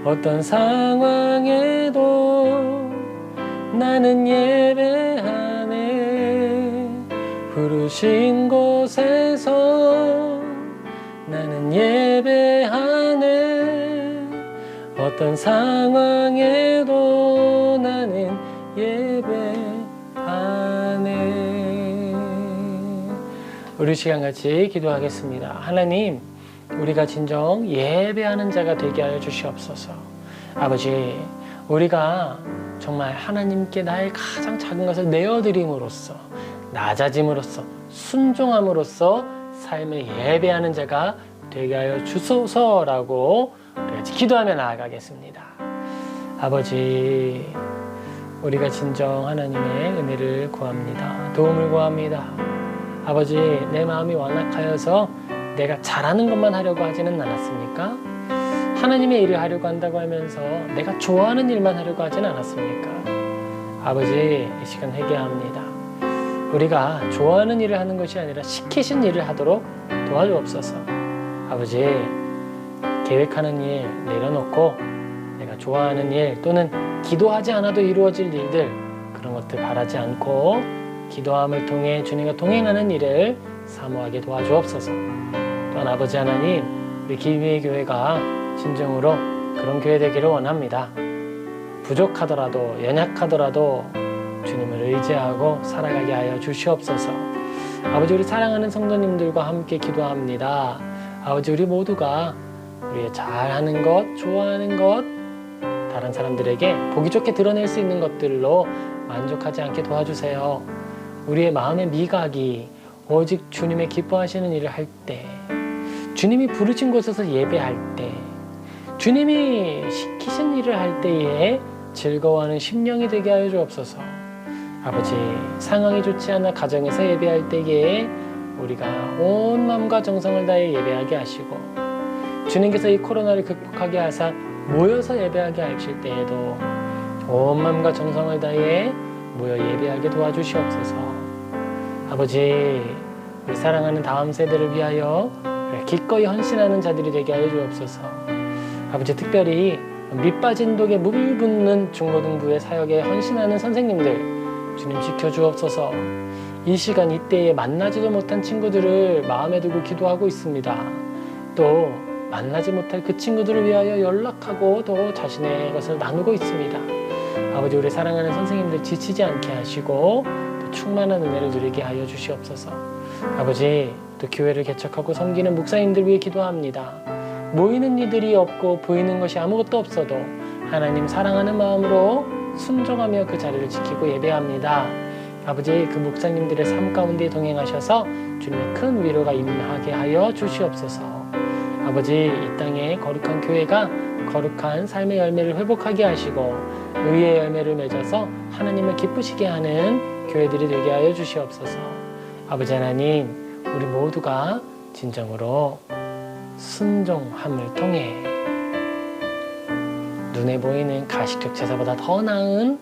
Speaker 1: 어떤 상황에도 나는 예배하네 부르신 곳에서 나는 예배하네 어떤 상황에도 나는 예배하네. 우리 시간 같이 기도하겠습니다. 하나님, 우리가 진정 예배하는 자가 되게 하여 주시옵소서. 아버지, 우리가 정말 하나님께 나의 가장 작은 것을 내어드림으로써 낮아짐으로써 순종함으로써 삶을 예배하는 자가 되게 하여 주소서라고 우리 같이 기도하며 나아가겠습니다. 아버지, 우리가 진정 하나님의 은혜를 구합니다. 도움을 구합니다. 아버지, 내 마음이 완악하여서 내가 잘하는 것만 하려고 하지는 않았습니까? 하나님의 일을 하려고 한다고 하면서 내가 좋아하는 일만 하려고 하지는 않았습니까? 아버지, 이 시간 회개합니다. 우리가 좋아하는 일을 하는 것이 아니라 시키신 일을 하도록 도와주옵소서. 아버지, 계획하는 일 내려놓고 내가 좋아하는 일 또는 기도하지 않아도 이루어질 일들 그런 것들 바라지 않고 기도함을 통해 주님과 동행하는 일을 사모하게 도와주옵소서. 또한 아버지 하나님, 우리 기미의 교회가 진정으로 그런 교회 되기를 원합니다. 부족하더라도 연약하더라도 주님을 의지하고 살아가게 하여 주시옵소서. 아버지, 우리 사랑하는 성도님들과 함께 기도합니다. 아버지, 우리 모두가 우리의 잘하는 것, 좋아하는 것, 다른 사람들에게 보기 좋게 드러낼 수 있는 것들로 만족하지 않게 도와주세요. 우리의 마음의 미각이 오직 주님의 기뻐하시는 일을 할 때, 주님이 부르신 곳에서 예배할 때, 주님이 시키신 일을 할 때에 즐거워하는 심령이 되게 하여 주옵소서. 아버지, 상황이 좋지 않아 가정에서 예배할 때에 우리가 온 마음과 정성을 다해 예배하게 하시고, 주님께서 이 코로나를 극복하게 하사 모여서 예배하게 하실 때에도 온 마음과 정성을 다해 모여 예배하게 도와주시옵소서. 아버지, 우리 사랑하는 다음 세대를 위하여 기꺼이 헌신하는 자들이 되게 하여 주옵소서. 아버지, 특별히 밑빠진 독에 물 붓는 중고등부의 사역에 헌신하는 선생님들 주님 지켜주옵소서. 이 시간 이때에 만나지도 못한 친구들을 마음에 두고 기도하고 있습니다. 또 만나지 못할 그 친구들을 위하여 연락하고 또 자신의 것을 나누고 있습니다. 아버지, 우리 사랑하는 선생님들 지치지 않게 하시고 또 충만한 은혜를 누리게 하여 주시옵소서. 아버지, 또 교회를 개척하고 섬기는 목사님들 위해 기도합니다. 모이는 이들이 없고 보이는 것이 아무것도 없어도 하나님 사랑하는 마음으로 순종하며 그 자리를 지키고 예배합니다. 아버지, 그 목사님들의 삶 가운데 동행하셔서 주님의 큰 위로가 임하게 하여 주시옵소서. 아버지, 이 땅에 거룩한 교회가 거룩한 삶의 열매를 회복하게 하시고 의의 열매를 맺어서 하나님을 기쁘시게 하는 교회들이 되게 하여 주시옵소서. 아버지 하나님, 우리 모두가 진정으로 순종함을 통해 눈에 보이는 가식적 제사보다 더 나은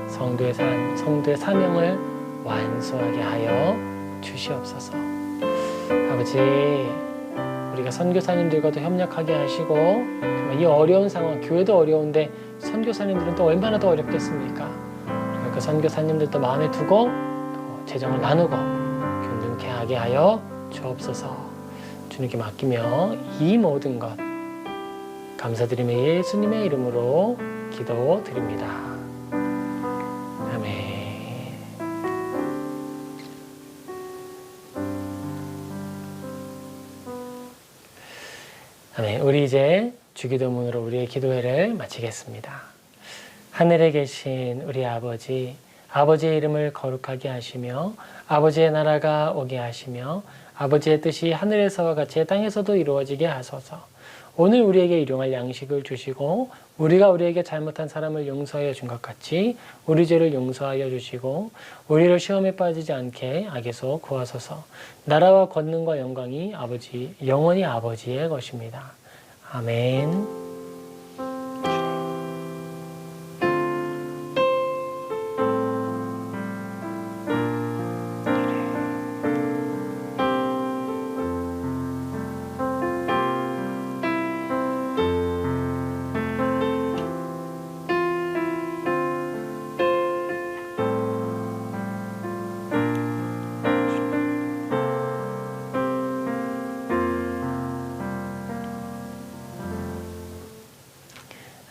Speaker 1: 성도의 삶, 성도의 사명을 완수하게 하여 주시옵소서. 아버지, 우리가 선교사님들과도 협력하게 하시고 정말 이 어려운 상황, 교회도 어려운데 선교사님들은 또 얼마나 더 어렵겠습니까? 그 선교사님들도 마음에 두고 또 재정을 나누고 균등케 하게 하여 주옵소서. 주님께 맡기며 이 모든 것 감사드리며 예수님의 이름으로 기도드립니다. 아멘. 아멘. 우리 이제 주기도문으로 우리의 기도회를 마치겠습니다. 하늘에 계신 우리 아버지, 아버지의 이름을 거룩하게 하시며 아버지의 나라가 오게 하시며 아버지의 뜻이 하늘에서와 같이 땅에서도 이루어지게 하소서. 오늘 우리에게 일용할 양식을 주시고 우리가 우리에게 잘못한 사람을 용서하여 준 것 같이 우리 죄를 용서하여 주시고 우리를 시험에 빠지지 않게 악에서 구하소서. 나라와 권능과 영광이 아버지 영원히 아버지의 것입니다. 아멘.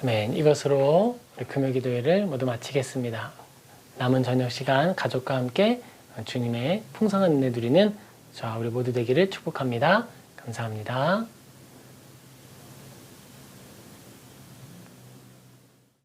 Speaker 1: 아멘. 이것으로 우리 금요기도회를 모두 마치겠습니다. 남은 저녁 시간 가족과 함께 주님의 풍성한 은혜 누리는 저와 우리 모두 되기를 축복합니다. 감사합니다.